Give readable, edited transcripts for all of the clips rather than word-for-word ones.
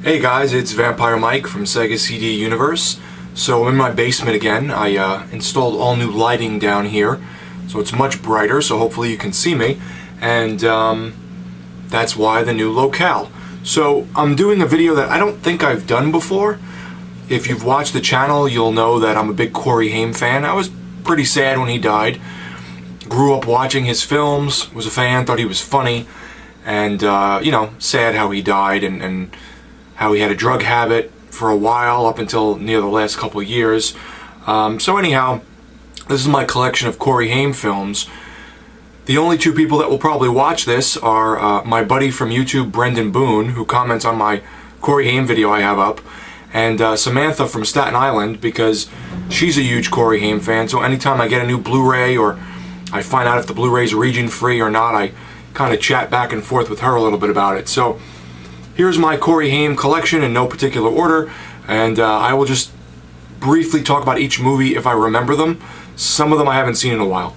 Hey guys, it's Vampire Mike from Sega CD Universe. So I'm in my basement again. I installed all new lighting down here, so it's much brighter, so hopefully you can see me. And that's why the new locale. So I'm doing a video that I don't think I've done before. If you've watched the channel, you'll know that I'm a big Corey Haim fan. I was pretty sad when he died. Grew up watching his films, was a fan, thought he was funny, and you know, sad how he died and how he had a drug habit for a while up until near the last couple of years. So anyhow, this is my collection of Corey Haim films. The only two people that will probably watch this are my buddy from YouTube, Brendan Boone, who comments on my Corey Haim video I have up, and Samantha from Staten Island, because she's a huge Corey Haim fan, so anytime I get a new Blu-ray or I find out if the Blu-ray's region-free or not, I kind of chat back and forth with her a little bit about it. So here's my Corey Haim collection in no particular order, and I will just briefly talk about each movie if I remember them. Some of them I haven't seen in a while.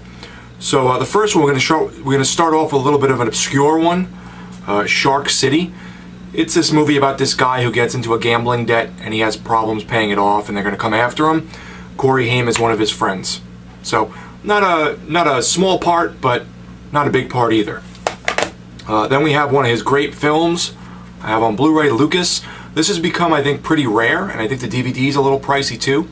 So the first one we're going to start off with a little bit of an obscure one, Shark City. It's this movie about this guy who gets into a gambling debt and he has problems paying it off, and they're going to come after him. Corey Haim is one of his friends. So not a small part, but not a big part either. Then we have one of his great films I have on Blu-ray, Lucas. This has become, I think, pretty rare, and I think the DVD's a little pricey too.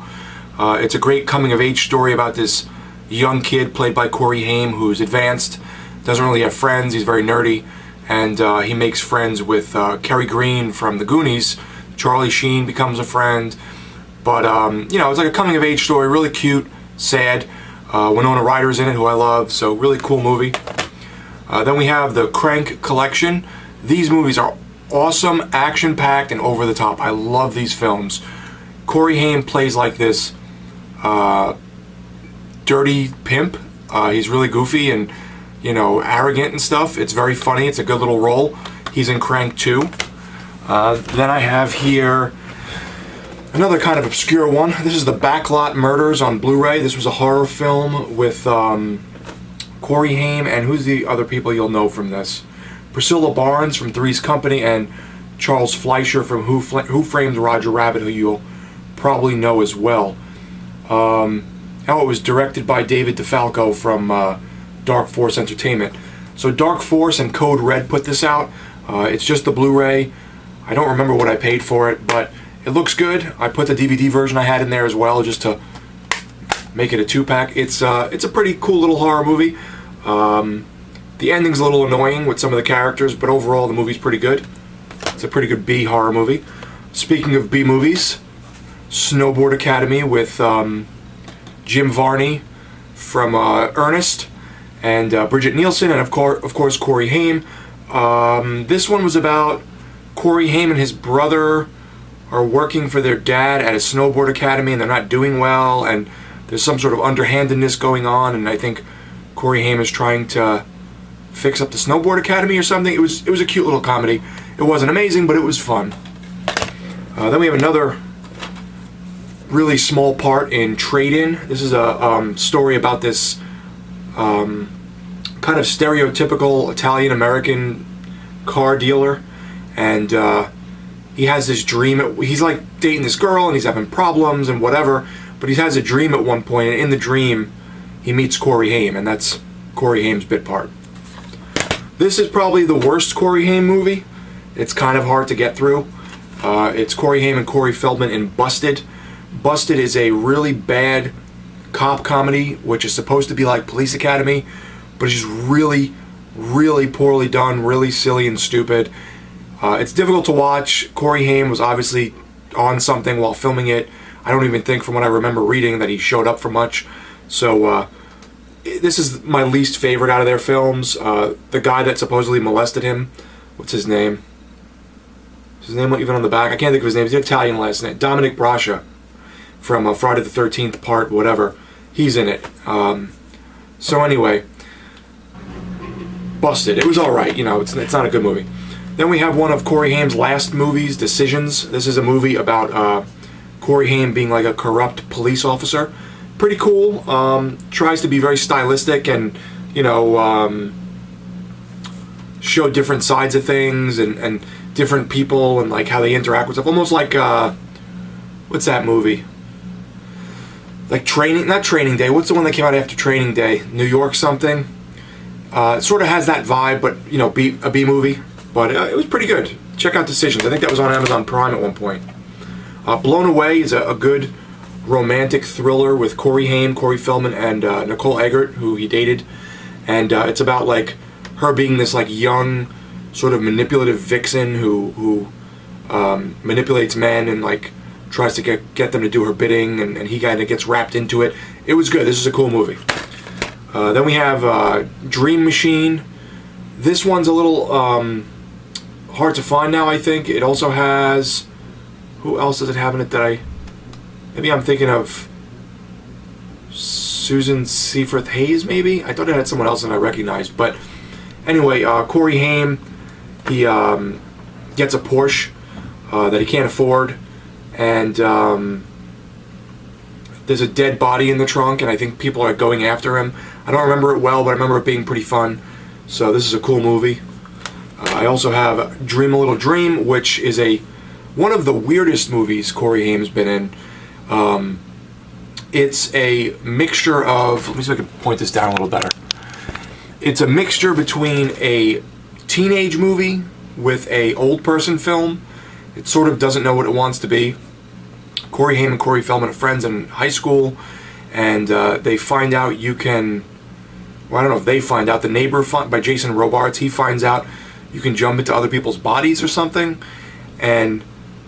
It's a great coming-of-age story about this young kid played by Corey Haim who's advanced, doesn't really have friends, he's very nerdy, and he makes friends with Kerry Green from The Goonies. Charlie Sheen becomes a friend, but you know, it's like a coming-of-age story, really cute, sad. Winona Ryder's in it, who I love, so really cool movie. Then we have the Crank Collection. These movies are awesome, action-packed, and over-the-top. I love these films. Corey Haim plays like this dirty pimp. He's really goofy and, you know, arrogant and stuff. It's very funny. It's a good little role. He's in Crank 2. Then I have here another kind of obscure one. This is the Backlot Murders on Blu-ray. This was a horror film with Corey Haim, and who's the other people you'll know from this? Priscilla Barnes from Three's Company, and Charles Fleischer from Who Framed Roger Rabbit, who you'll probably know as well. How it was directed by David DeFalco from Dark Force Entertainment. So Dark Force and Code Red put this out. It's just the Blu-ray. I don't remember what I paid for it, but it looks good. I put the DVD version I had in there as well, just to make it a two-pack. It's a pretty cool little horror movie. The ending's a little annoying with some of the characters, but overall the movie's pretty good. It's a pretty good B horror movie. Speaking of B movies, Snowboard Academy with Jim Varney from Ernest, and Bridget Nielsen, and of course Corey Haim. This one was about Corey Haim and his brother are working for their dad at a snowboard academy, and they're not doing well, and there's some sort of underhandedness going on, and I think Corey Haim is trying to fix up the snowboard academy or something. It was a cute little comedy. It wasn't amazing, but it was fun. Then we have another really small part in Trade-In. This is a story about this kind of stereotypical Italian-American car dealer, and he has this dream. He's like dating this girl and he's having problems and whatever, but he has a dream at one point, and in the dream he meets Corey Haim, and that's Corey Haim's bit part. This is probably the worst Corey Haim movie. It's kind of hard to get through. It's Corey Haim and Corey Feldman in Busted. Busted is a really bad cop comedy, which is supposed to be like Police Academy, but it's just really, really poorly done, really silly and stupid. It's difficult to watch. Corey Haim was obviously on something while filming it. I don't even think, from what I remember reading, that he showed up for much. So this is my least favorite out of their films. The guy that supposedly molested him, what's his name? Is his name even on the back? I can't think of his name. He's an Italian last name. Dominic Braccia from Friday the 13th part, whatever. He's in it. So anyway, Busted. It was alright, you know, it's not a good movie. Then we have one of Corey Haim's last movies, Decisions. This is a movie about Corey Haim being like a corrupt police officer. Pretty cool. Tries to be very stylistic and, you know, show different sides of things and different people and like how they interact with stuff. Almost like what's that movie? Like not Training Day. What's the one that came out after Training Day? New York something. It sort of has that vibe, but you know, a B movie. But it was pretty good. Check out Decisions. I think that was on Amazon Prime at one point. Blown Away is a good romantic thriller with Haim, Corey Feldman, and Nicole Eggert, who he dated. And it's about like her being this like young, sort of manipulative vixen who manipulates men and like tries to get them to do her bidding, and he kind of gets wrapped into it. It was good. This is a cool movie. Then we have Dream Machine. This one's a little hard to find now, I think. It also has... Who else does it have in it that maybe I'm thinking of Susan Seaforth Hayes, maybe? I thought it had someone else that I recognized. But anyway, Corey Haim, he gets a Porsche that he can't afford. And there's a dead body in the trunk, and I think people are going after him. I don't remember it well, but I remember it being pretty fun. So this is a cool movie. I also have Dream a Little Dream, which is one of the weirdest movies Corey Haim's been in. It's a mixture of... Let me see if I can point this down a little better. It's a mixture between a teenage movie with a old person film. It sort of doesn't know what it wants to be. Corey Haim and Corey Feldman are friends in high school, and they find out you can... Well, I don't know if they find out. The Neighbor by Jason Robards, he finds out you can jump into other people's bodies or something. And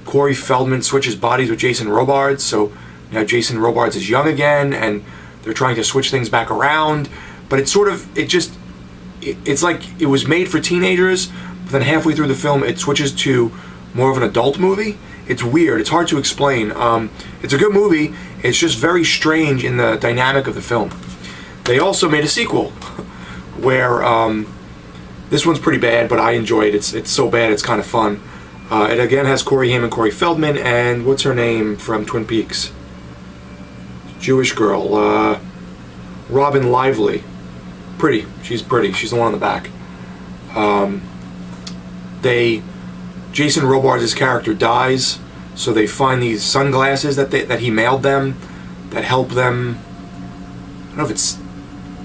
Corey Feldman switches bodies with Jason Robards, so now Jason Robards is young again, and they're trying to switch things back around. But it's sort of... It's like it was made for teenagers, but then halfway through the film it switches to more of an adult movie. It's weird. It's hard to explain. It's a good movie. It's just very strange in the dynamic of the film. They also made a sequel where this one's pretty bad, but I enjoyed it. It's so bad it's kind of fun. It again has Corey Haim and Corey Feldman, and what's her name from Twin Peaks? Jewish girl. Robin Lively. Pretty. She's pretty. She's the one on the back. Jason Robards' character dies, so they find these sunglasses that he mailed them that help them. I don't know if it's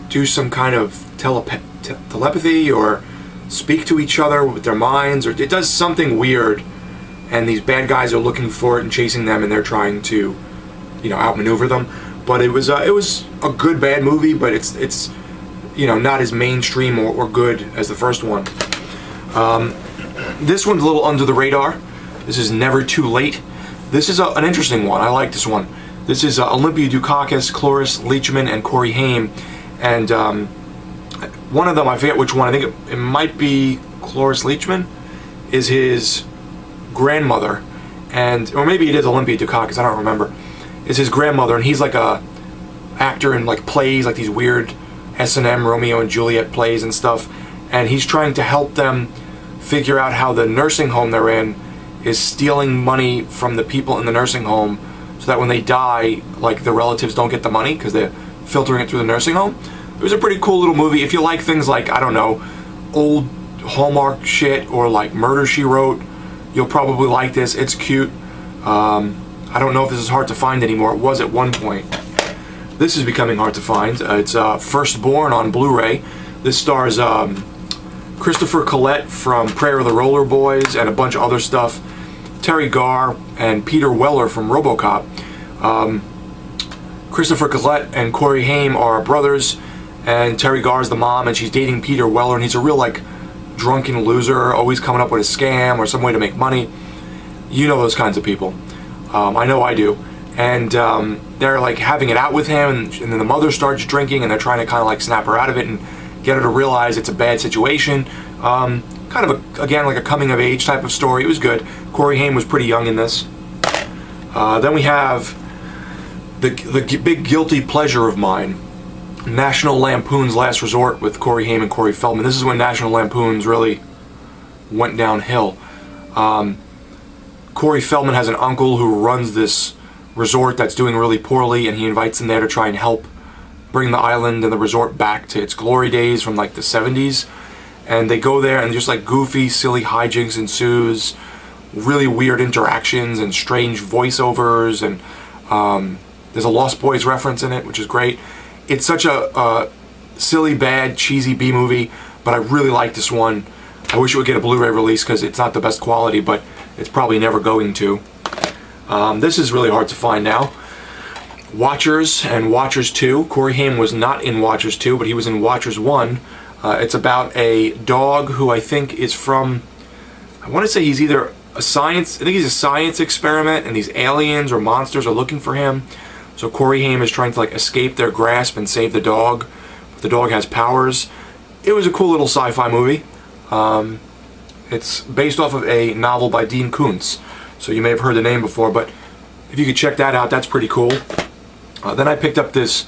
do some kind of telepathy or speak to each other with their minds, or it does something weird, and these bad guys are looking for it and chasing them, and they're trying to, outmaneuver them. But it was a good bad movie, but it's not as mainstream or good as the first one. This one's a little under the radar. This is Never Too Late. This is an interesting one. I like this one. This is Olympia Dukakis, Cloris Leachman, and Corey Haim. And one of them, I forget which one, I think it might be Cloris Leachman, is his grandmother. Or maybe it is Olympia Dukakis, I don't remember. Is his grandmother, and he's like a actor in like plays, like these weird S&M Romeo and Juliet plays and stuff. And he's trying to help them figure out how the nursing home they're in is stealing money from the people in the nursing home, so that when they die, like the relatives don't get the money because they're filtering it through the nursing home. It was a pretty cool little movie. If you like things like, I don't know, old Hallmark shit or like Murder, She Wrote, you'll probably like this. It's cute. I don't know if this is hard to find anymore. It was at one point. This is becoming hard to find. It's Firstborn on Blu-ray. This stars Christopher Collette from Prayer of the Roller Boys and a bunch of other stuff. Terry Garr and Peter Weller from RoboCop. Christopher Collette and Corey Haim are brothers, and Terry Garr's the mom, and she's dating Peter Weller, and he's a real like drunken loser, always coming up with a scam or some way to make money. You know those kinds of people. I know I do. And they're like having it out with him, and then the mother starts drinking, and they're trying to kind of like snap her out of it and get her to realize it's a bad situation. Kind of again like a coming of age type of story. It was good. Corey Haim was pretty young in this. Then we have the big guilty pleasure of mine, National Lampoon's Last Resort with Corey Haim and Corey Feldman. This is when National Lampoon's really went downhill. Corey Feldman has an uncle who runs this resort that's doing really poorly, and he invites him there to try and help bring the island and the resort back to its glory days from like the 70s. and they go there and just like goofy, silly hijinks ensues, really weird interactions and strange voiceovers, and there's a Lost Boys reference in it, which is great. It's such a silly, bad, cheesy B movie, but I really like this one. I wish it would get a Blu-ray release because it's not the best quality, but it's probably never going to. This is really hard to find now. Watchers and Watchers 2. Corey Haim was not in Watchers 2, but he was in Watchers 1. It's about a dog who I think is from, I want to say he's either a science, I think he's a science experiment, and these aliens or monsters are looking for him. So Corey Haim is trying to like escape their grasp and save the dog. But the dog has powers. It was a cool little sci-fi movie. It's based off of a novel by Dean Koontz, so you may have heard the name before, but if you could check that out, that's pretty cool. Then I picked up this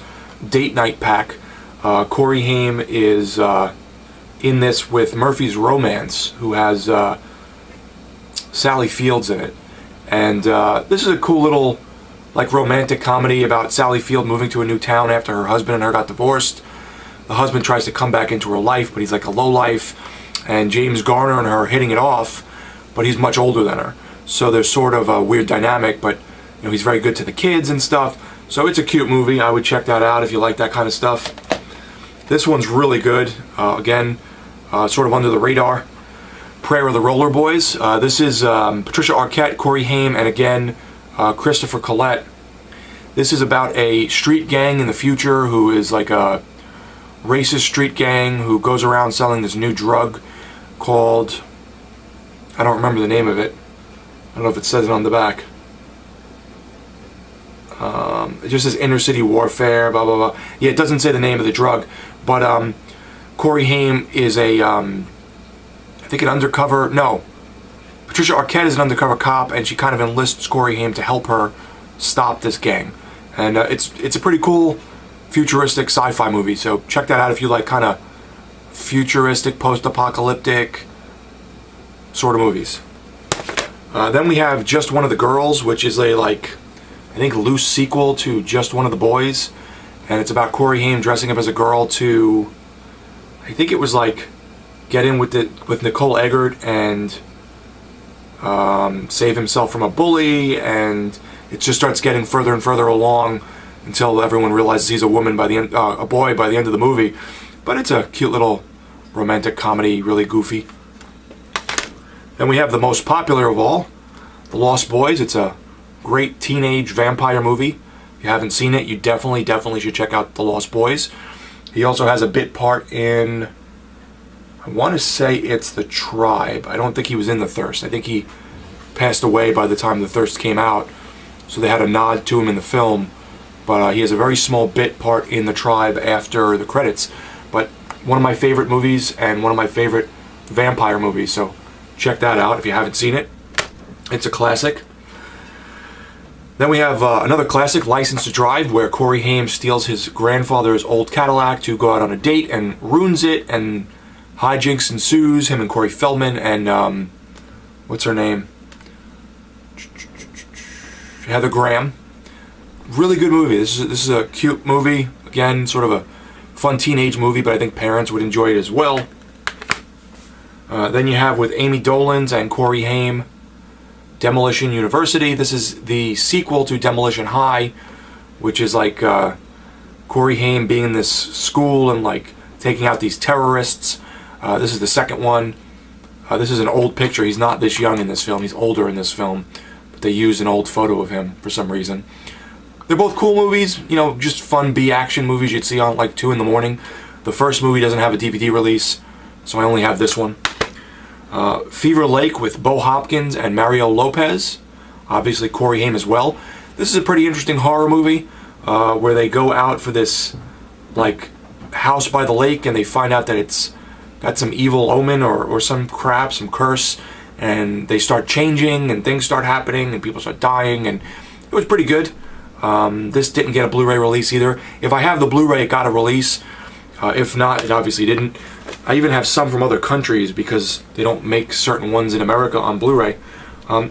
date night pack. Corey Haim is in this with Murphy's Romance, who has Sally Fields in it. And this is a cool little like romantic comedy about Sally Field moving to a new town after her husband and her got divorced. The husband tries to come back into her life, but he's like a lowlife. And James Garner and her are hitting it off, but he's much older than her. So there's sort of a weird dynamic, but you know, he's very good to the kids and stuff. So it's a cute movie. I would check that out if you like that kind of stuff. This one's really good. Again, sort of under the radar. Prayer of the Roller Boys. This is Patricia Arquette, Corey Haim, and again, Christopher Collette. This is about a street gang in the future who is like a racist street gang who goes around selling this new drug called, I don't remember the name of it. I don't know if it says it on the back. It just says inner city warfare, blah, blah, blah. Yeah, it doesn't say the name of the drug, but Corey Haim is a, I think an undercover, no. Patricia Arquette is an undercover cop, and she kind of enlists Corey Haim to help her stop this gang. And it's a pretty cool futuristic sci-fi movie, so check that out if you like kind of futuristic, post-apocalyptic sort of movies. Then we have Just One of the Girls, which is a like, I think loose sequel to Just One of the Boys, and it's about Corey Haim dressing up as a girl to, I think it was like get in with Nicole Eggert and save himself from a bully, and it just starts getting further and further along until everyone realizes he's a woman by the end, a boy by the end of the movie. But it's a cute little romantic comedy, really goofy. Then we have the most popular of all, The Lost Boys. It's a great teenage vampire movie. If you haven't seen it, you definitely should check out The Lost Boys. He also has a bit part in, I want to say it's The Tribe. I don't think he was in The Thirst. I think he passed away by the time The Thirst came out, so they had a nod to him in the film. But he has a very small bit part in The Tribe after the credits. But one of my favorite movies and one of my favorite vampire movies, so check that out if you haven't seen it. It's a classic. Then we have another classic, License to Drive, where Corey Haim steals his grandfather's old Cadillac to go out on a date and ruins it, and hijinks ensues, him and Corey Feldman and, what's her name? Heather Graham. Really good movie. This is a cute movie. Again, sort of a fun teenage movie, but I think parents would enjoy it as well. Then you have with Amy Dolenz and Corey Haim, Demolition University. This is the sequel to Demolition High, which is like Corey Haim being in this school and like taking out these terrorists. This is the second one. This is an old picture. He's not this young in this film. He's older in this film. But they used an old photo of him for some reason. They're both cool movies, you know, just fun B-action movies you'd see on like 2 in the morning. The first movie doesn't have a DVD release, so I only have this one. Fever Lake with Bo Hopkins and Mario Lopez. Obviously Corey Haim as well. This is a pretty interesting horror movie where they go out for this like house by the lake and they find out that it's got some evil omen or some crap, some curse, and they start changing and things start happening and people start dying, and it was pretty good. This didn't get a Blu-ray release either. If I have the Blu-ray, it got a release. If not, it obviously didn't. I even have some from other countries because they don't make certain ones in America on Blu-ray.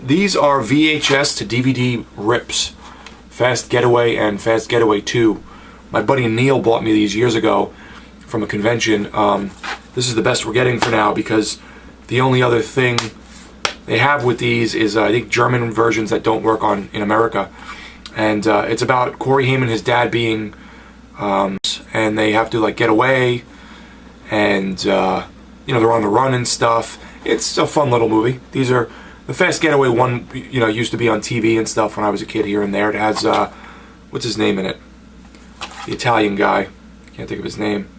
These are VHS to DVD rips. Fast Getaway and Fast Getaway 2. My buddy Neil bought me these years ago from a convention. This is the best we're getting for now, because the only other thing they have with these is I think German versions that don't work in America, and it's about Corey Haim and his dad being and they have to like get away, and they're on the run and stuff. It's a fun little movie. These are the Fast Getaway one, used to be on TV and stuff when I was a kid here and there. It has what's his name in it, the Italian guy, can't think of his name.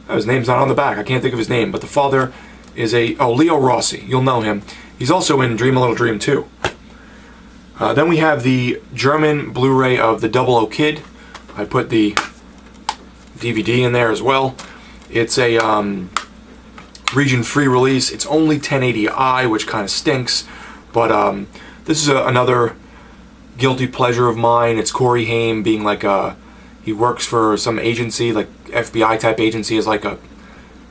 His name's not on the back. I can't think of his name, but the father is Leo Rossi. You'll know him. He's also in Dream a Little Dream 2. Then we have the German Blu-ray of the 00 Kid. I put the DVD in there as well. It's a region-free release. It's only 1080i, which kind of stinks, but this is another guilty pleasure of mine. It's Corey Haim being like he works for some agency, like FBI type agency, as like a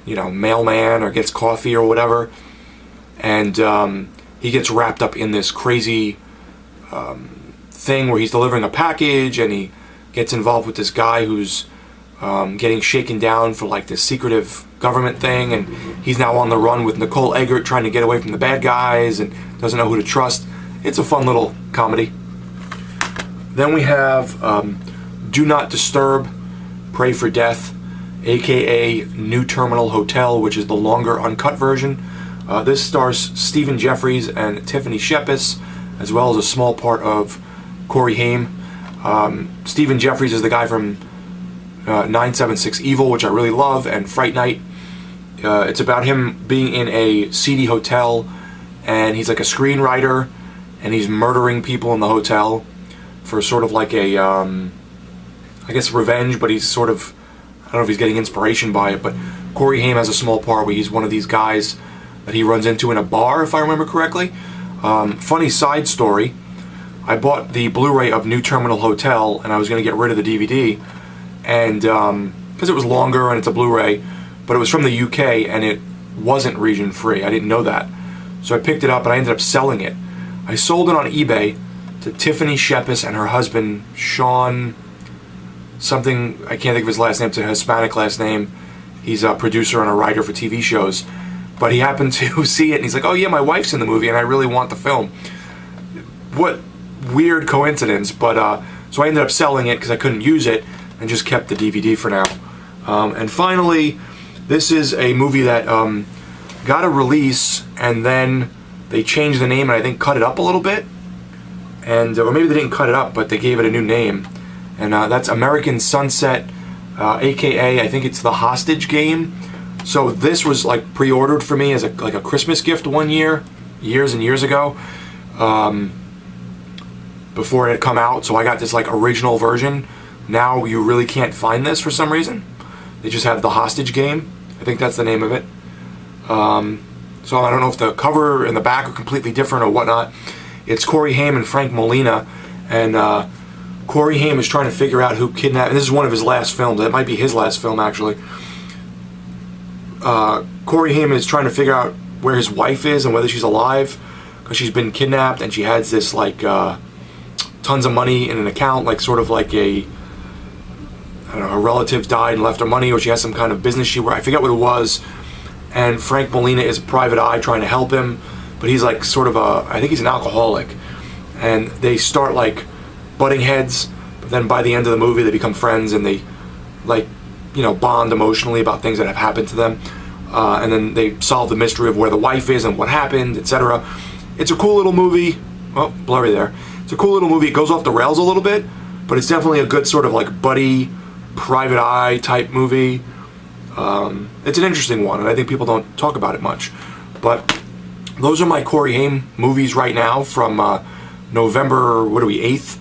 mailman, or gets coffee or whatever, and he gets wrapped up in this crazy thing where he's delivering a package, and he gets involved with this guy who's getting shaken down for like this secretive government thing, and he's now on the run with Nicole Eggert, trying to get away from the bad guys and doesn't know who to trust. It's a fun little comedy. Then we have Do Not Disturb, Pray for Death, aka New Terminal Hotel, which is the longer uncut version. This stars Stephen Jeffries and Tiffany Shepis, as well as a small part of Corey Haim. Stephen Jeffries is the guy from 976 Evil, which I really love, and Fright Night. It's about him being in a seedy hotel, and he's like a screenwriter, and he's murdering people in the hotel for sort of like a, I guess, revenge, but he's sort of, I don't know if he's getting inspiration by it, but Corey Haim has a small part where he's one of these guys that he runs into in a bar, if I remember correctly. Funny side story, I bought the Blu-ray of New Terminal Hotel, and I was going to get rid of the DVD, and because it was longer and it's a Blu-ray, but it was from the UK and it wasn't region free. I didn't know that, so I picked it up and I ended up selling it. I sold it on eBay to Tiffany Shepis and her husband Sean something, I can't think of his last name. It's a Hispanic last name. He's a producer and a writer for TV shows, but he happened to see it and he's like, oh yeah, my wife's in the movie and I really want the film. What weird coincidence, but so I ended up selling it because I couldn't use it and just kept the DVD for now. And finally, this is a movie that got a release and then they changed the name and I think cut it up a little bit, and or maybe they didn't cut it up, but they gave it a new name, and that's American Sunset, aka I think it's The Hostage Game. So this was like pre-ordered for me as like a Christmas gift one year, years and years ago, before it had come out. So I got this like original version. Now you really can't find this for some reason. They just have The Hostage Game. I think that's the name of it. So I don't know if the cover and the back are completely different or whatnot. It's Corey Haim and Frank Molina, and Corey Haim is trying to figure out who kidnapped. And this is one of his last films. It might be his last film actually. Corey Haim is trying to figure out where his wife is and whether she's alive, because she's been kidnapped and she has this like tons of money in an account, like sort of like a, I don't know, her relative died and left her money, or she has some kind of business I forget what it was. And Frank Molina is a private eye trying to help him, but he's like sort of I think he's an alcoholic, and they start like butting heads, but then by the end of the movie they become friends and they like, bond emotionally about things that have happened to them, and then they solve the mystery of where the wife is and what happened, etc. It's a cool little movie. Oh, blurry there. It's a cool little movie. It goes off the rails a little bit, but it's definitely a good sort of like buddy, private eye type movie. It's an interesting one, and I think people don't talk about it much. But those are my Corey Haim movies right now from November, 8th,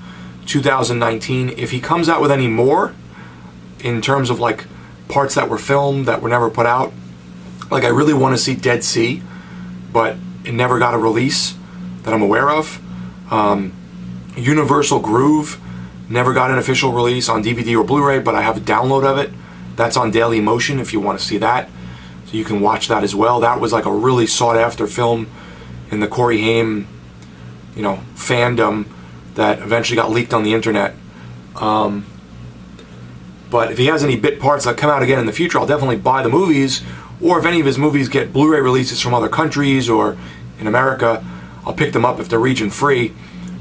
2019. If he comes out with any more, in terms of like parts that were filmed that were never put out, like I really want to see Dead Sea, but it never got a release that I'm aware of. Universal Groove never got an official release on DVD or Blu-ray, but I have a download of it. That's on Daily Motion if you want to see that. So you can watch that as well. That was like a really sought after film in the Corey Haim, fandom that eventually got leaked on the internet. But if he has any bit parts that come out again in the future, I'll definitely buy the movies. Or if any of his movies get Blu-ray releases from other countries or in America, I'll pick them up if they're region free.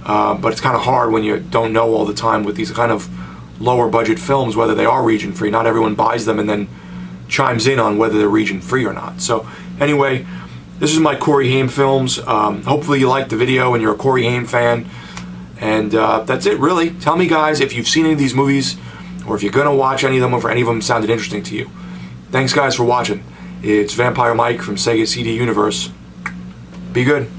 But it's kind of hard when you don't know all the time with these kind of lower budget films whether they are region free. Not everyone buys them and then chimes in on whether they're region free or not. So anyway, this is my Corey Haim films. Hopefully you liked the video and you're a Corey Haim fan. And that's it, really. Tell me, guys, if you've seen any of these movies or if you're going to watch any of them or if any of them sounded interesting to you. Thanks, guys, for watching. It's Vampire Mike from Sega CD Universe. Be good.